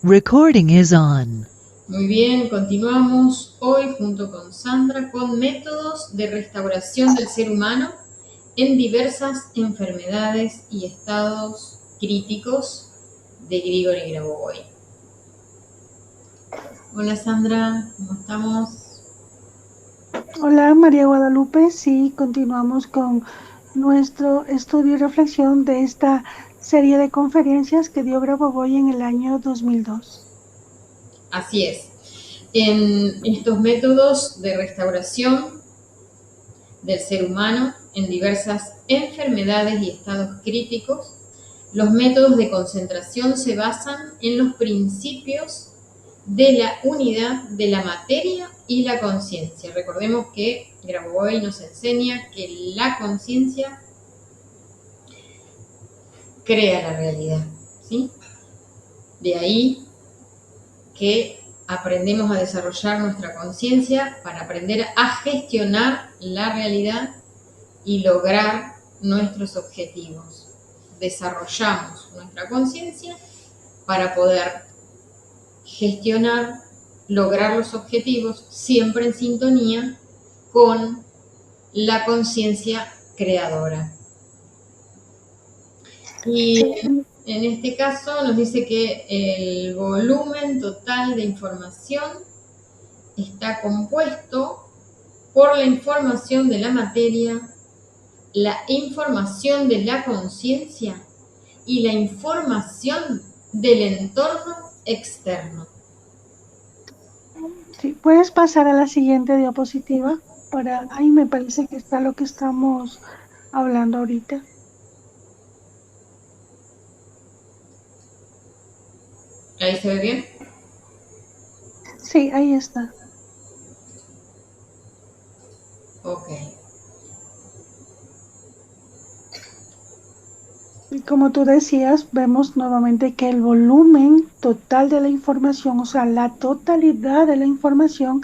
Recording is on. Muy bien, continuamos hoy junto con Sandra con métodos de restauración del ser humano en diversas enfermedades y estados críticos de Grigori Grabovoi. Hola Sandra, ¿cómo estamos? Hola María Guadalupe, sí, continuamos con nuestro estudio y reflexión de esta serie de conferencias que dio Grabovoi en el año 2002. Así es. En estos métodos de restauración del ser humano en diversas enfermedades y estados críticos, los métodos de concentración se basan en los principios de la unidad de la materia y la conciencia. Recordemos que Grabovoi nos enseña que la conciencia crea la realidad, ¿sí? De ahí que aprendemos a desarrollar nuestra conciencia para aprender a gestionar la realidad y lograr nuestros objetivos. Desarrollamos nuestra conciencia para poder gestionar, lograr los objetivos, siempre en sintonía con la conciencia creadora. Y en este caso nos dice que el volumen total de información está compuesto por la información de la materia, la información de la conciencia y la información del entorno externo. Sí, ¿puedes pasar a la siguiente diapositiva? Ahí me parece que está lo que estamos hablando ahorita. ¿Ahí se ve bien? Sí, ahí está. Ok. Y como tú decías, vemos nuevamente que el volumen total de la información, o sea, la totalidad de la información,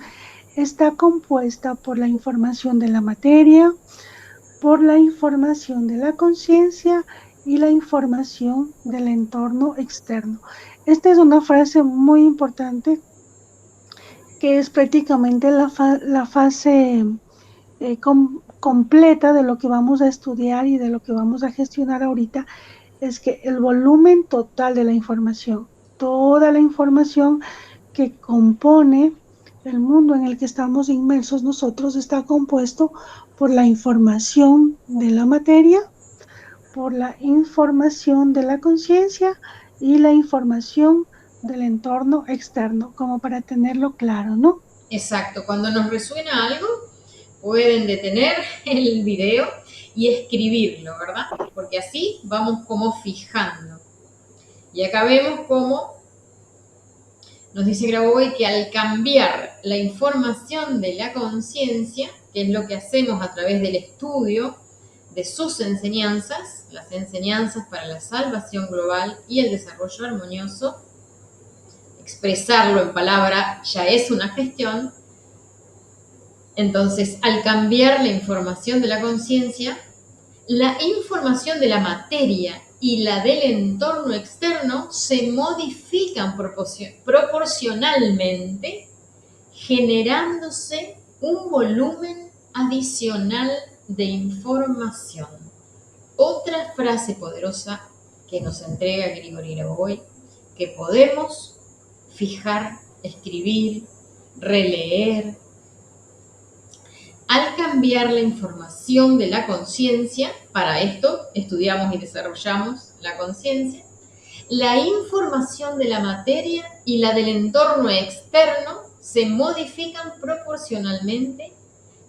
está compuesta por la información de la materia, por la información de la conciencia y la información del entorno externo. Esta es una frase muy importante que es prácticamente la fase completa de lo que vamos a estudiar y de lo que vamos a gestionar ahorita, es que el volumen total de la información, toda la información que compone el mundo en el que estamos inmersos nosotros, está compuesto por la información de la materia, por la información de la conciencia y la información del entorno externo, como para tenerlo claro, ¿no? Exacto. Cuando nos resuena algo, pueden detener el video y escribirlo, ¿verdad? Porque así vamos como fijando. Y acá vemos cómo nos dice Grabovoi que al cambiar la información de la conciencia, que es lo que hacemos a través del estudio de sus enseñanzas, las enseñanzas para la salvación global y el desarrollo armonioso, expresarlo en palabra ya es una gestión. Entonces, al cambiar la información de la conciencia, la información de la materia y la del entorno externo se modifican proporcionalmente, generándose un volumen adicional de información. Otra frase poderosa que nos entrega Grigori Grabovoi, que podemos fijar, escribir, releer. Al cambiar la información de la conciencia, para esto estudiamos y desarrollamos la conciencia, la información de la materia y la del entorno externo se modifican proporcionalmente,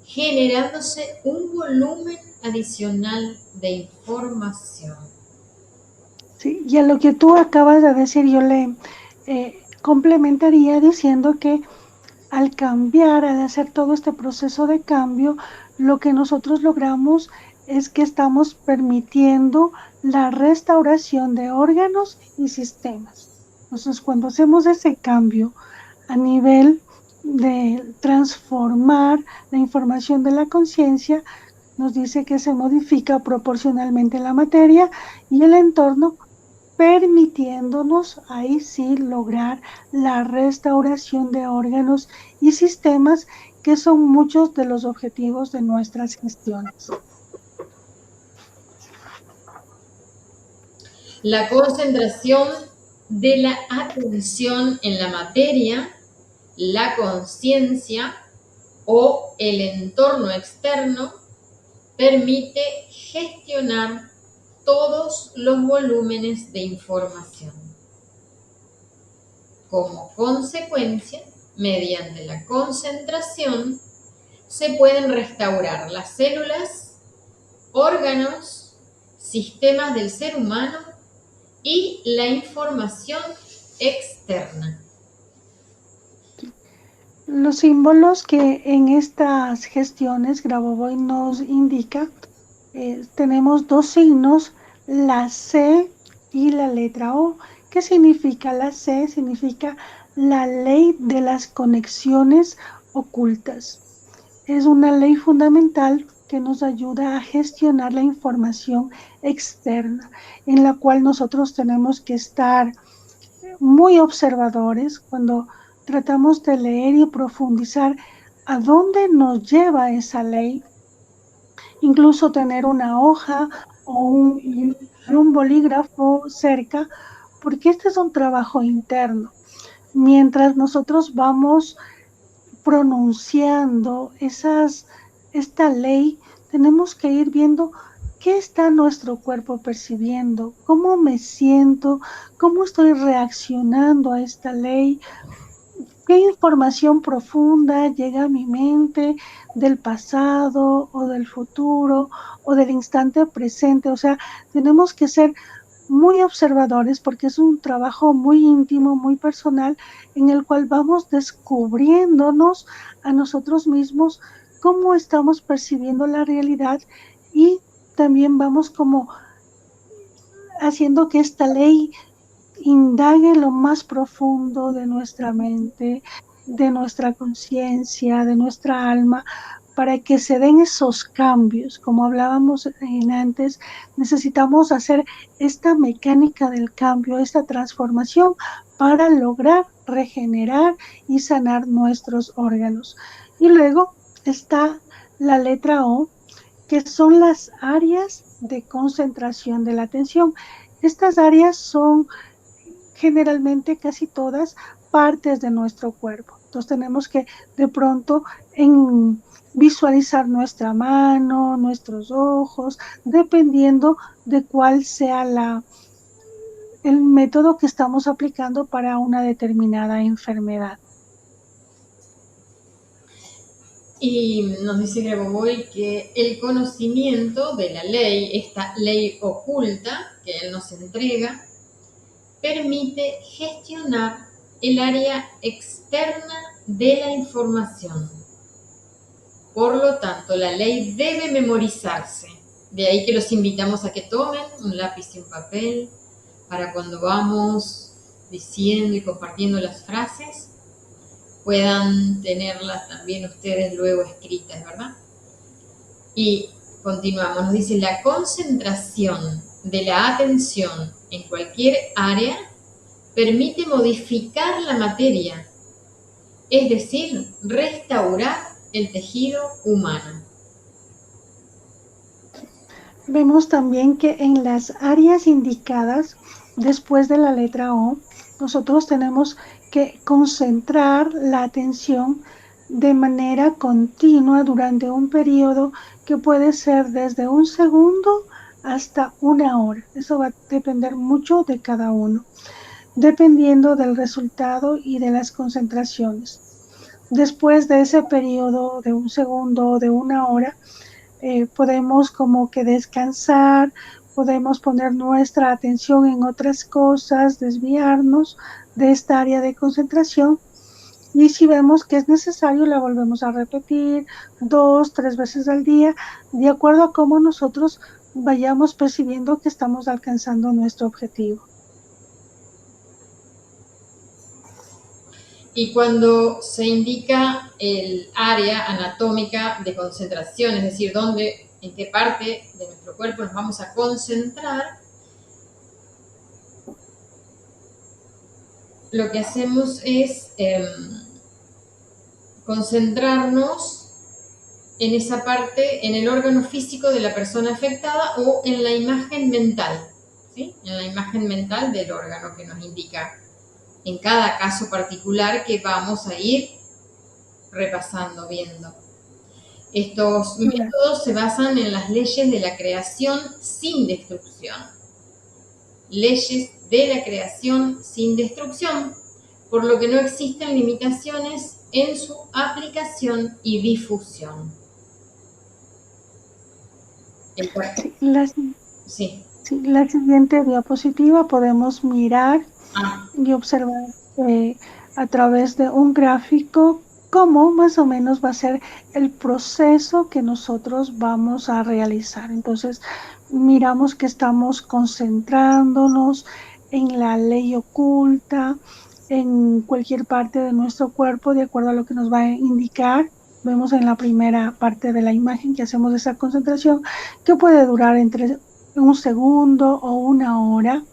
generándose un volumen adicional de información. Sí, y a lo que tú acabas de decir, yo le complementaría diciendo que al cambiar, al hacer todo este proceso de cambio, lo que nosotros logramos es que estamos permitiendo la restauración de órganos y sistemas. Entonces, cuando hacemos ese cambio a nivel de transformar la información de la conciencia, nos dice que se modifica proporcionalmente la materia y el entorno permitiéndonos ahí sí lograr la restauración de órganos y sistemas, que son muchos de los objetivos de nuestras gestiones. La concentración de la atención en la materia, la conciencia o el entorno externo permite gestionar todos los volúmenes de información. Como consecuencia, mediante la concentración, se pueden restaurar las células, órganos, sistemas del ser humano y la información externa. Los símbolos que en estas gestiones Grabovoi nos indica, tenemos dos signos, la C y la letra O. ¿Qué significa la C? Significa la ley de las conexiones ocultas. Es una ley fundamental que nos ayuda a gestionar la información externa, en la cual nosotros tenemos que estar muy observadores cuando tratamos de leer y profundizar a dónde nos lleva esa ley. Incluso tener una hoja o un bolígrafo cerca, porque este es un trabajo interno. Mientras nosotros vamos pronunciando esta ley, tenemos que ir viendo qué está nuestro cuerpo percibiendo, cómo me siento, cómo estoy reaccionando a esta ley, qué información profunda llega a mi mente del pasado o del futuro o del instante presente. O sea, tenemos que ser muy observadores porque es un trabajo muy íntimo, muy personal, en el cual vamos descubriéndonos a nosotros mismos, cómo estamos percibiendo la realidad, y también vamos como haciendo que esta ley indague lo más profundo de nuestra mente, de nuestra conciencia, de nuestra alma, para que se den esos cambios. Como hablábamos antes, necesitamos hacer esta mecánica del cambio, esta transformación, para lograr regenerar y sanar nuestros órganos. Y luego está la letra O, que son las áreas de concentración de la atención. Estas áreas son generalmente, casi todas, partes de nuestro cuerpo. Entonces tenemos que de pronto visualizar nuestra mano, nuestros ojos, dependiendo de cuál sea el método que estamos aplicando para una determinada enfermedad. Y nos dice Grabovoi que el conocimiento de la ley, esta ley oculta que él nos entrega, permite gestionar el área externa de la información. Por lo tanto, la ley debe memorizarse. De ahí que los invitamos a que tomen un lápiz y un papel para cuando vamos diciendo y compartiendo las frases, puedan tenerlas también ustedes luego escritas, ¿verdad? Y continuamos, nos dice, la concentración de la atención en cualquier área permite modificar la materia, es decir, restaurar el tejido humano. Vemos también que en las áreas indicadas, después de la letra O, nosotros tenemos que concentrar la atención de manera continua durante un periodo que puede ser desde un segundo hasta una hora. Eso va a depender mucho de cada uno, dependiendo del resultado y de las concentraciones. Después de ese periodo de un segundo o de una hora, podemos como que descansar, podemos poner nuestra atención en otras cosas, desviarnos de esta área de concentración, y si vemos que es necesario la volvemos a repetir 2, 3 veces al día, de acuerdo a cómo nosotros vayamos percibiendo que estamos alcanzando nuestro objetivo. Y cuando se indica el área anatómica de concentración, es decir, en qué parte de nuestro cuerpo nos vamos a concentrar, lo que hacemos es concentrarnos en esa parte, en el órgano físico de la persona afectada o en la imagen mental, ¿sí? En la imagen mental del órgano que nos indica en cada caso particular que vamos a ir repasando, viendo. Estos métodos se basan en las leyes de la creación sin destrucción. Leyes de la creación sin destrucción, por lo que no existen limitaciones en su aplicación y difusión. Sí, la siguiente diapositiva podemos mirar y observar a través de un gráfico cómo más o menos va a ser el proceso que nosotros vamos a realizar. Entonces, miramos que estamos concentrándonos en la ley oculta, en cualquier parte de nuestro cuerpo, de acuerdo a lo que nos va a indicar. Vemos en la primera parte de la imagen que hacemos esa concentración, que puede durar entre un segundo o una hora.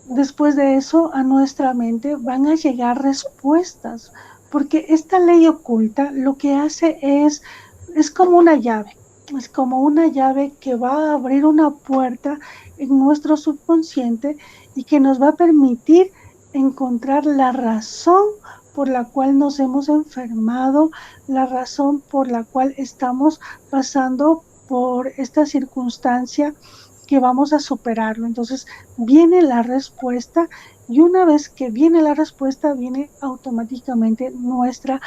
Después de eso, a nuestra mente van a llegar respuestas, porque esta ley oculta lo que hace es como una llave. Es como una llave que va a abrir una puerta en nuestro subconsciente y que nos va a permitir encontrar la razón por la cual nos hemos enfermado, la razón por la cual estamos pasando por esta circunstancia, que vamos a superarlo. Entonces viene la respuesta, y una vez que viene la respuesta, viene automáticamente nuestra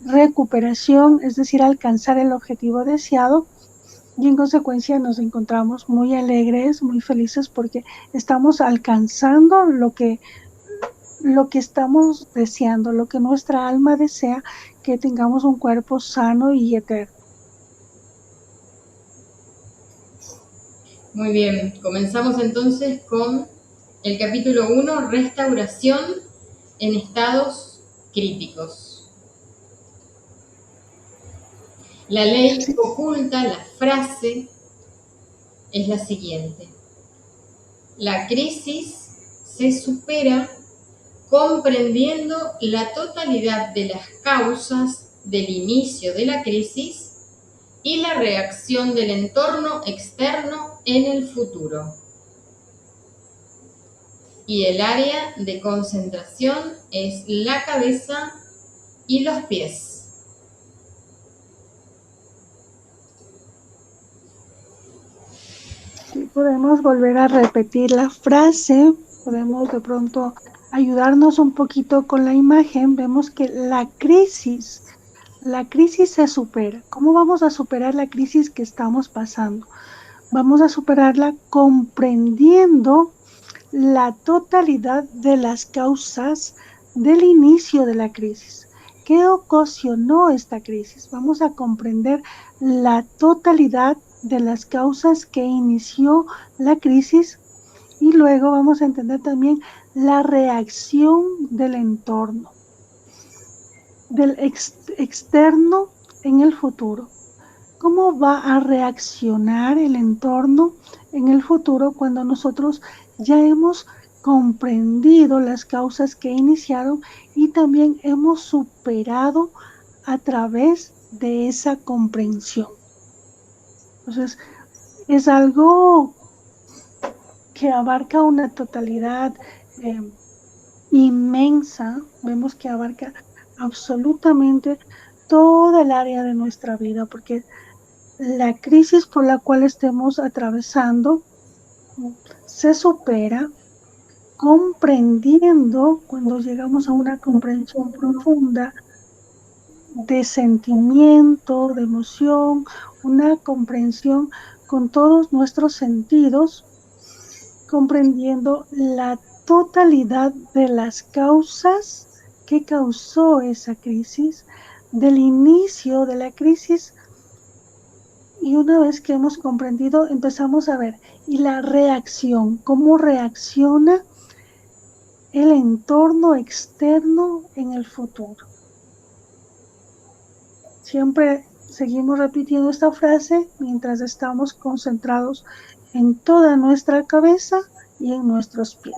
recuperación, es decir, alcanzar el objetivo deseado. Y en consecuencia nos encontramos muy alegres, muy felices, porque estamos alcanzando lo que estamos deseando, lo que nuestra alma desea, que tengamos un cuerpo sano y eterno. Muy bien, comenzamos entonces con el capítulo 1, restauración en estados críticos. La ley oculta, la frase es la siguiente: la crisis se supera comprendiendo la totalidad de las causas del inicio de la crisis y la reacción del entorno externo en el futuro. Y el área de concentración es la cabeza y los pies. Sí, podemos volver a repetir la frase, podemos de pronto ayudarnos un poquito con la imagen. Vemos que la crisis se supera. ¿Cómo vamos a superar la crisis que estamos pasando? Vamos a superarla comprendiendo la totalidad de las causas del inicio de la crisis. ¿Qué ocasionó esta crisis? Vamos a comprender la totalidad de las causas que inició la crisis, y luego vamos a entender también la reacción del entorno, del externo en el futuro. ¿Cómo va a reaccionar el entorno en el futuro cuando nosotros ya hemos comprendido las causas que iniciaron y también hemos superado a través de esa comprensión? Entonces, es algo que abarca una totalidad inmensa. Vemos que abarca absolutamente toda el área de nuestra vida, porque la crisis por la cual estemos atravesando se supera comprendiendo, cuando llegamos a una comprensión profunda de sentimiento, de emoción, una comprensión con todos nuestros sentidos, comprendiendo la totalidad de las causas que causó esa crisis, del inicio de la crisis. Y una vez que hemos comprendido, empezamos a ver, y la reacción, cómo reacciona el entorno externo en el futuro. Siempre seguimos repitiendo esta frase mientras estamos concentrados en toda nuestra cabeza y en nuestros pies.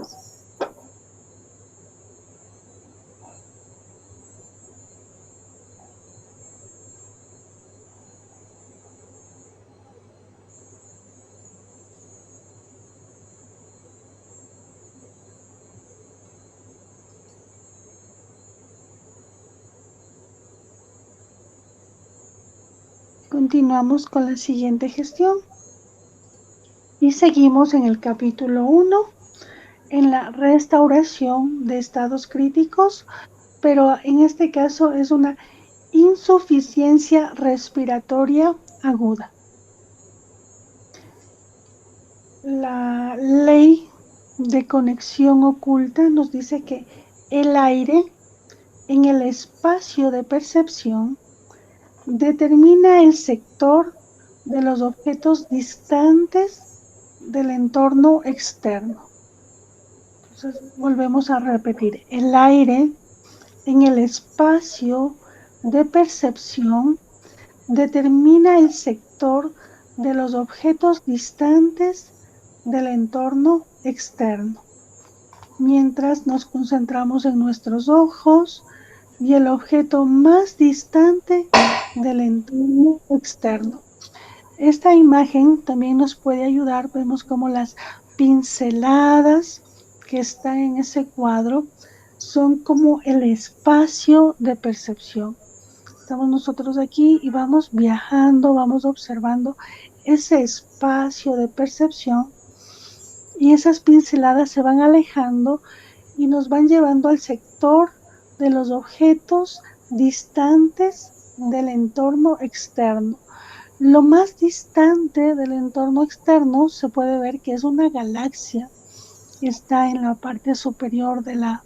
Continuamos con la siguiente gestión. Y seguimos en el capítulo 1, en la restauración de estados críticos, pero en este caso es una insuficiencia respiratoria aguda. La ley de conexión oculta nos dice que el aire en el espacio de percepción determina el sector de los objetos distantes del entorno externo. Entonces, volvemos a repetir. El aire en el espacio de percepción determina el sector de los objetos distantes del entorno externo. Mientras nos concentramos en nuestros ojos y el objeto más distante del entorno externo. Esta imagen también nos puede ayudar. Vemos como las pinceladas que están en ese cuadro son como el espacio de percepción. Estamos nosotros aquí y vamos viajando, vamos observando ese espacio de percepción y esas pinceladas se van alejando y nos van llevando al sector de los objetos distantes del entorno externo. Lo más distante del entorno externo se puede ver que es una galaxia que está en la parte superior de la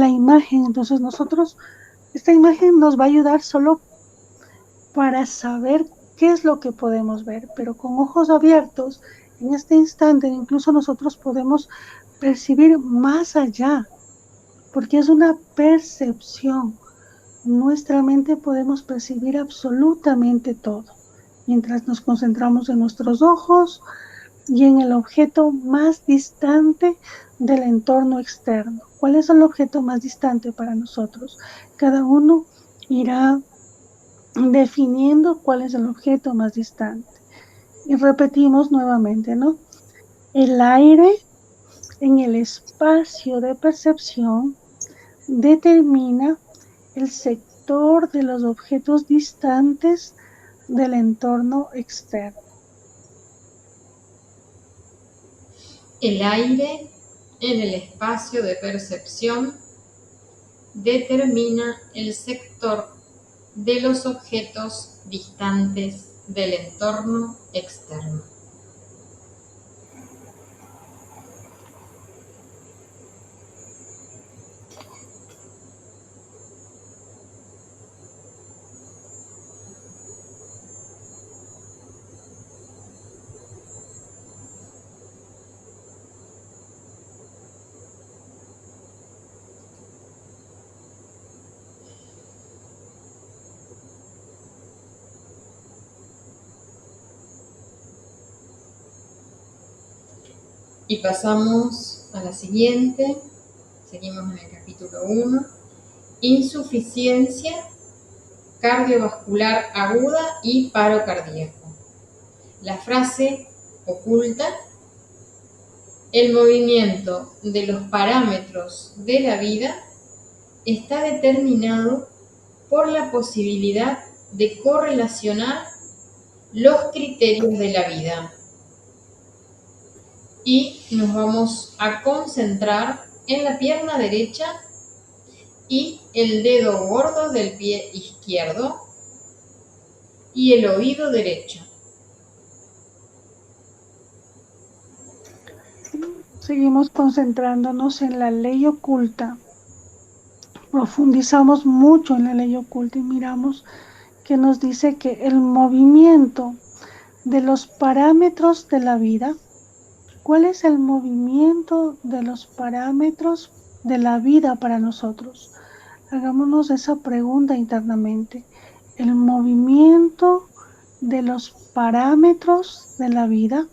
imagen. Entonces esta imagen nos va a ayudar solo para saber qué es lo que podemos ver, pero con ojos abiertos, en este instante incluso nosotros podemos percibir más allá, porque es una percepción. Nuestra mente podemos percibir absolutamente todo, mientras nos concentramos en nuestros ojos y en el objeto más distante del entorno externo. ¿Cuál es el objeto más distante para nosotros? Cada uno irá definiendo cuál es el objeto más distante. Y repetimos nuevamente, ¿no? El aire en el espacio de percepción determina el sector de los objetos distantes del entorno externo. El aire en el espacio de percepción determina el sector de los objetos distantes del entorno externo. Y pasamos a la siguiente, seguimos en el capítulo 1, insuficiencia cardiovascular aguda y paro cardíaco. La frase oculta: el movimiento de los parámetros de la vida está determinado por la posibilidad de correlacionar los criterios de la vida. Y nos vamos a concentrar en la pierna derecha y el dedo gordo del pie izquierdo y el oído derecho. Seguimos concentrándonos en la ley oculta. Profundizamos mucho en la ley oculta y miramos que nos dice que el movimiento de los parámetros de la vida. ¿Cuál es el movimiento de los parámetros de la vida para nosotros? Hagámonos esa pregunta internamente. El movimiento de los parámetros de la vida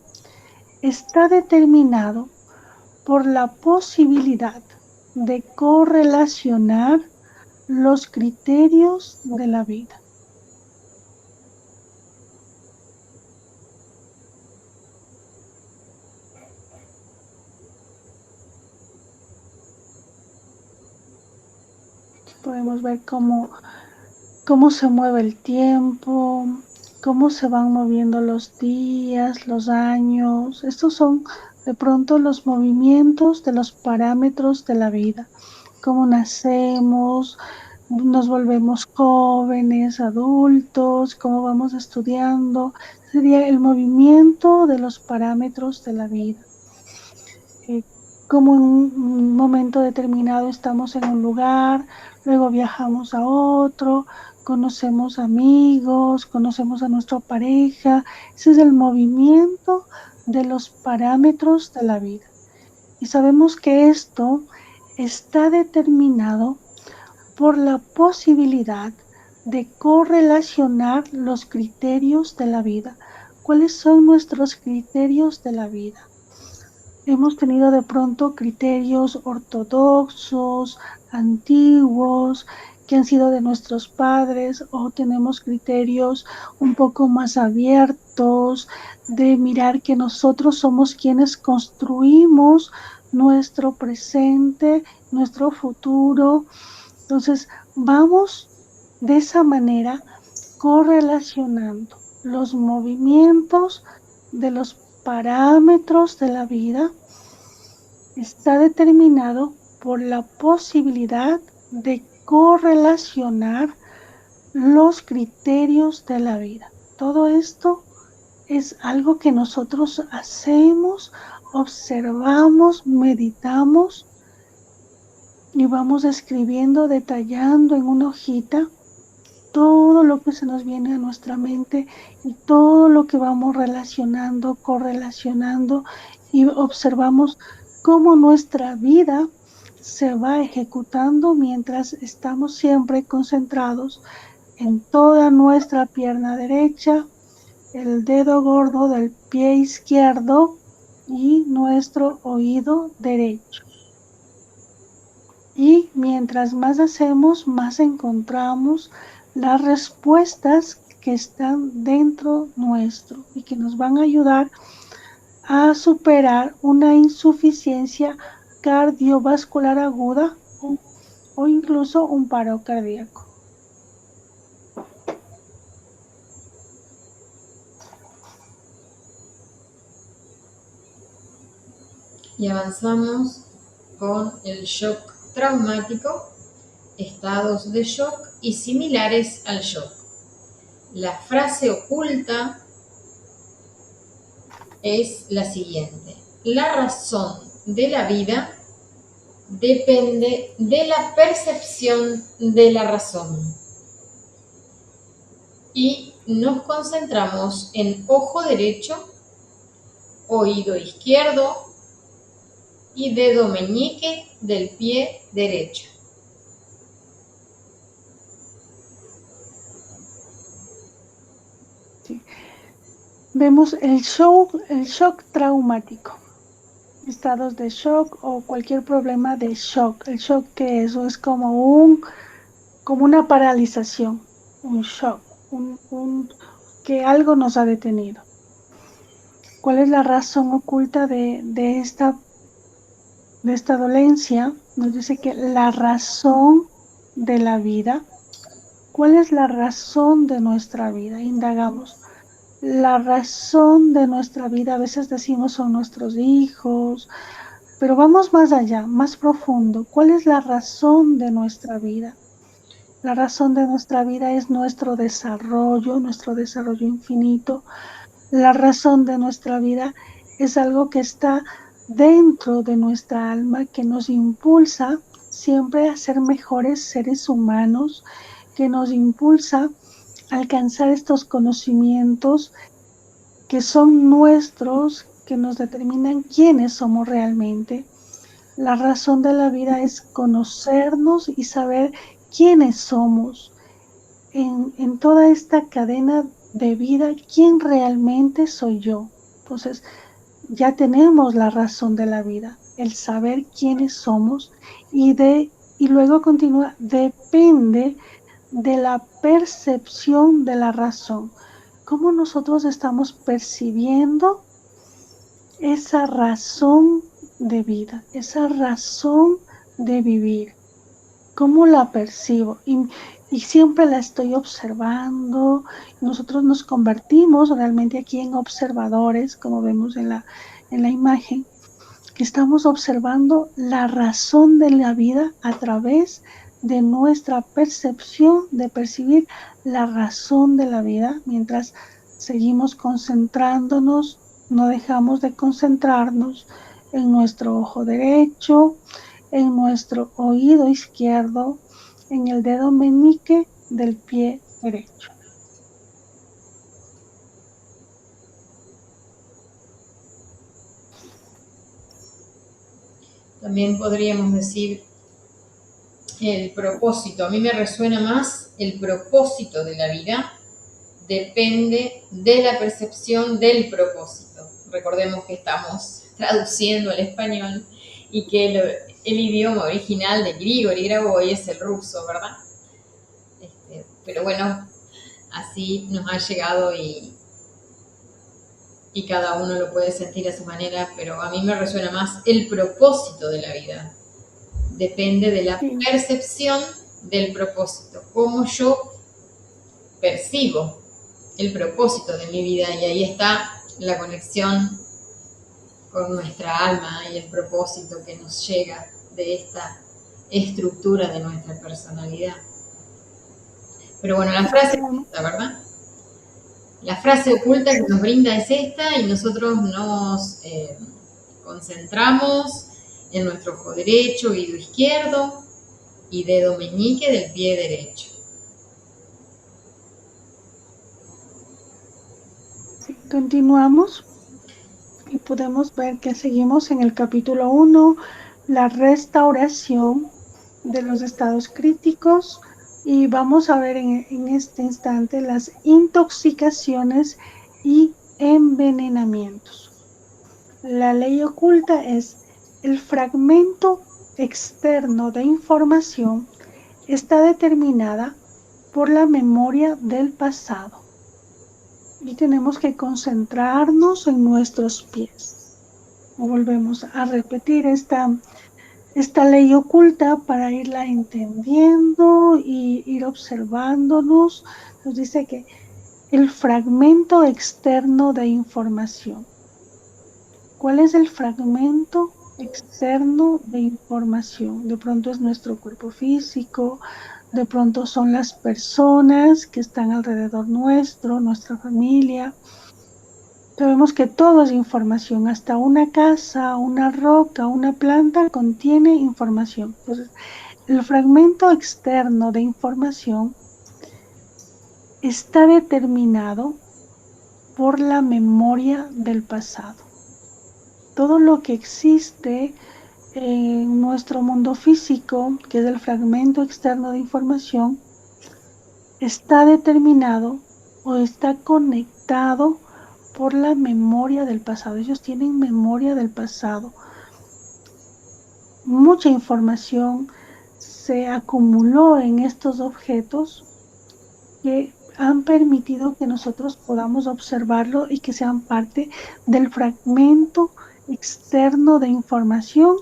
está determinado por la posibilidad de correlacionar los criterios de la vida. Podemos ver cómo se mueve el tiempo, cómo se van moviendo los días, los años. Estos son de pronto los movimientos de los parámetros de la vida. Cómo nacemos, nos volvemos jóvenes, adultos, cómo vamos estudiando. Sería el movimiento de los parámetros de la vida. Como en un momento determinado estamos en un lugar, luego viajamos a otro, conocemos amigos, conocemos a nuestra pareja. Ese es el movimiento de los parámetros de la vida. Y sabemos que esto está determinado por la posibilidad de correlacionar los criterios de la vida. ¿Cuáles son nuestros criterios de la vida? Hemos tenido de pronto criterios ortodoxos, antiguos, que han sido de nuestros padres, o tenemos criterios un poco más abiertos, de mirar que nosotros somos quienes construimos nuestro presente, nuestro futuro. Entonces, vamos de esa manera correlacionando los movimientos de los parámetros de la vida. Está determinado por la posibilidad de correlacionar los criterios de la vida. Todo esto es algo que nosotros hacemos, observamos, meditamos y vamos escribiendo, detallando en una hojita todo lo que se nos viene a nuestra mente y todo lo que vamos relacionando, correlacionando, y observamos cómo nuestra vida se va ejecutando mientras estamos siempre concentrados en toda nuestra pierna derecha, el dedo gordo del pie izquierdo y nuestro oído derecho. Y mientras más hacemos, más encontramos las respuestas que están dentro nuestro y que nos van a ayudar a superar una insuficiencia cardiovascular aguda o incluso un paro cardíaco. Y avanzamos con el shock traumático, estados de shock y similares al shock. La frase oculta es la siguiente: la razón de la vida depende de la percepción de la razón. Y nos concentramos en ojo derecho, oído izquierdo y dedo meñique del pie derecho. Sí. Vemos el shock traumático, estados de shock o cualquier problema de shock. El shock, que eso es como una paralización, un shock, que algo nos ha detenido. ¿Cuál es la razón oculta de esta dolencia? Nos dice que la razón de la vida. ¿Cuál es la razón de nuestra vida? Indagamos. La razón de nuestra vida, a veces decimos, son nuestros hijos, pero vamos más allá, más profundo. ¿Cuál es la razón de nuestra vida? La razón de nuestra vida es nuestro desarrollo infinito. La razón de nuestra vida es algo que está dentro de nuestra alma, que nos impulsa siempre a ser mejores seres humanos, que nos impulsa a alcanzar estos conocimientos que son nuestros, que nos determinan quiénes somos realmente. La razón de la vida es conocernos y saber quiénes somos. En toda esta cadena de vida, ¿quién realmente soy yo? Entonces, ya tenemos la razón de la vida, el saber quiénes somos, y luego continúa, depende de la percepción de la razón. ¿Cómo nosotros estamos percibiendo esa razón de vida, esa razón de vivir? ¿Cómo la percibo? Y siempre la estoy observando. Nosotros nos convertimos realmente aquí en observadores, como vemos en la imagen, que estamos observando la razón de la vida a través de nuestra percepción, de percibir la razón de la vida, mientras seguimos concentrándonos, no dejamos de concentrarnos en nuestro ojo derecho, en nuestro oído izquierdo, en el dedo meñique del pie derecho. También podríamos decir el propósito. A mí me resuena más el propósito de la vida. Depende de la percepción del propósito. Recordemos que estamos traduciendo al español y que el idioma original de Grigori Grabovoi es el ruso, ¿verdad? Pero bueno, así nos ha llegado y cada uno lo puede sentir a su manera, pero a mí me resuena más el propósito de la vida. Depende de la percepción del propósito, cómo yo percibo el propósito de mi vida, y ahí está la conexión con nuestra alma y el propósito que nos llega de esta estructura de nuestra personalidad. Pero bueno, la frase oculta, ¿verdad? La frase oculta que nos brinda es esta, y nosotros nos concentramos en nuestro ojo derecho, oído izquierdo y dedo meñique del pie derecho. Sí, continuamos y podemos ver que seguimos en el capítulo 1, la restauración de los estados críticos, y vamos a ver en este instante las intoxicaciones y envenenamientos. La ley oculta es el fragmento externo de información está determinada por la memoria del pasado. Y tenemos que concentrarnos en nuestros pies. Volvemos a repetir esta ley oculta para irla entendiendo y ir observándonos. Nos dice que el fragmento externo de información. ¿Cuál es el fragmento externo de información? De pronto es nuestro cuerpo físico, de pronto son las personas que están alrededor nuestro, nuestra familia. Sabemos que todo es información, hasta una casa, una roca, una planta contiene información. Entonces, el fragmento externo de información está determinado por la memoria del pasado. Todo lo que existe en nuestro mundo físico, que es el fragmento externo de información, está determinado o está conectado por la memoria del pasado. Ellos tienen memoria del pasado. Mucha información se acumuló en estos objetos que han permitido que nosotros podamos observarlo y que sean parte del fragmento externo de información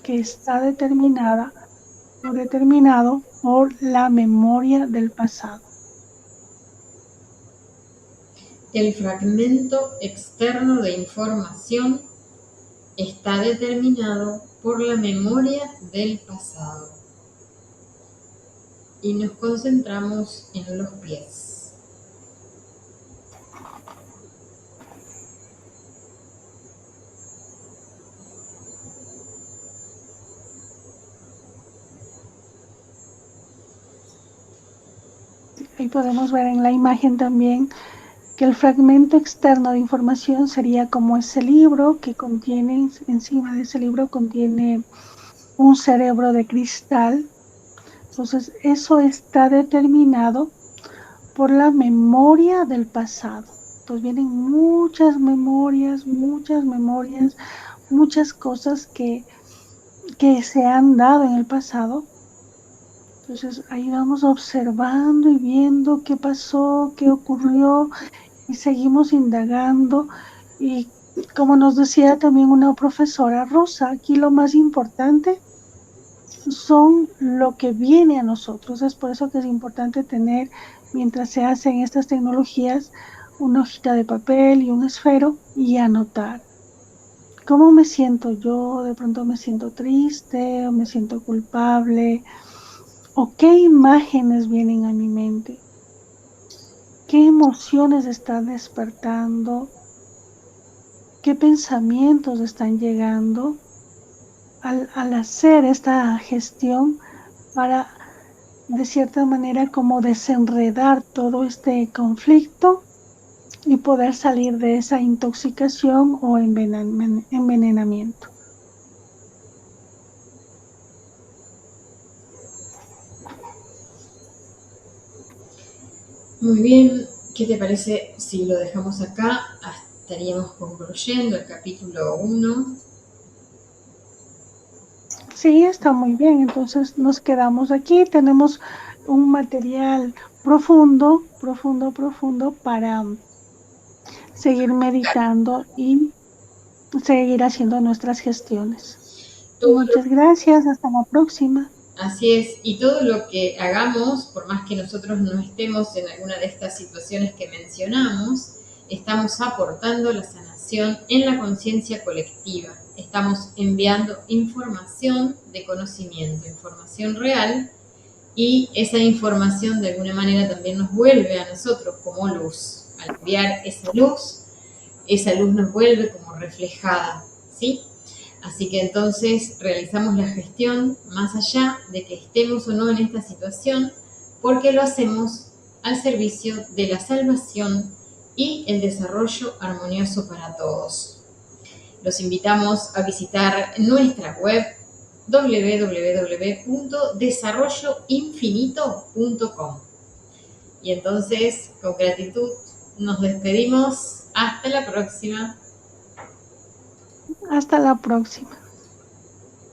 que está determinada o determinado por la memoria del pasado. El fragmento externo de información está determinado por la memoria del pasado. Y nos concentramos en los pies. Ahí podemos ver en la imagen también que el fragmento externo de información sería como ese libro que contiene, encima de ese libro contiene un cerebro de cristal. Entonces, eso está determinado por la memoria del pasado. Entonces vienen muchas memorias, muchas cosas que se han dado en el pasado. Entonces ahí vamos observando y viendo qué pasó, qué ocurrió, y seguimos indagando. Y como nos decía también una profesora rusa, aquí lo más importante son lo que viene a nosotros. Es por eso que es importante tener, mientras se hacen estas tecnologías, una hojita de papel y un esfero y anotar. ¿Cómo me siento yo? De pronto me siento triste o me siento culpable. ¿O qué imágenes vienen a mi mente? ¿Qué emociones están despertando? ¿Qué pensamientos están llegando al hacer esta gestión para, de cierta manera, como desenredar todo este conflicto y poder salir de esa intoxicación o envenenamiento? Muy bien, ¿qué te parece si lo dejamos acá? Estaríamos concluyendo el capítulo 1. Sí, está muy bien. Entonces nos quedamos aquí. Tenemos un material profundo, profundo, profundo para seguir meditando y seguir haciendo nuestras gestiones. Muchas gracias. Hasta la próxima. Así es, y todo lo que hagamos, por más que nosotros no estemos en alguna de estas situaciones que mencionamos, estamos aportando la sanación en la conciencia colectiva. Estamos enviando información de conocimiento, información real, y esa información de alguna manera también nos vuelve a nosotros como luz. Al enviar esa luz nos vuelve como reflejada, ¿sí? Así que entonces realizamos la gestión más allá de que estemos o no en esta situación, porque lo hacemos al servicio de la salvación y el desarrollo armonioso para todos. Los invitamos a visitar nuestra web www.desarrolloinfinito.com. Y entonces, con gratitud, nos despedimos. Hasta la próxima. Hasta la próxima.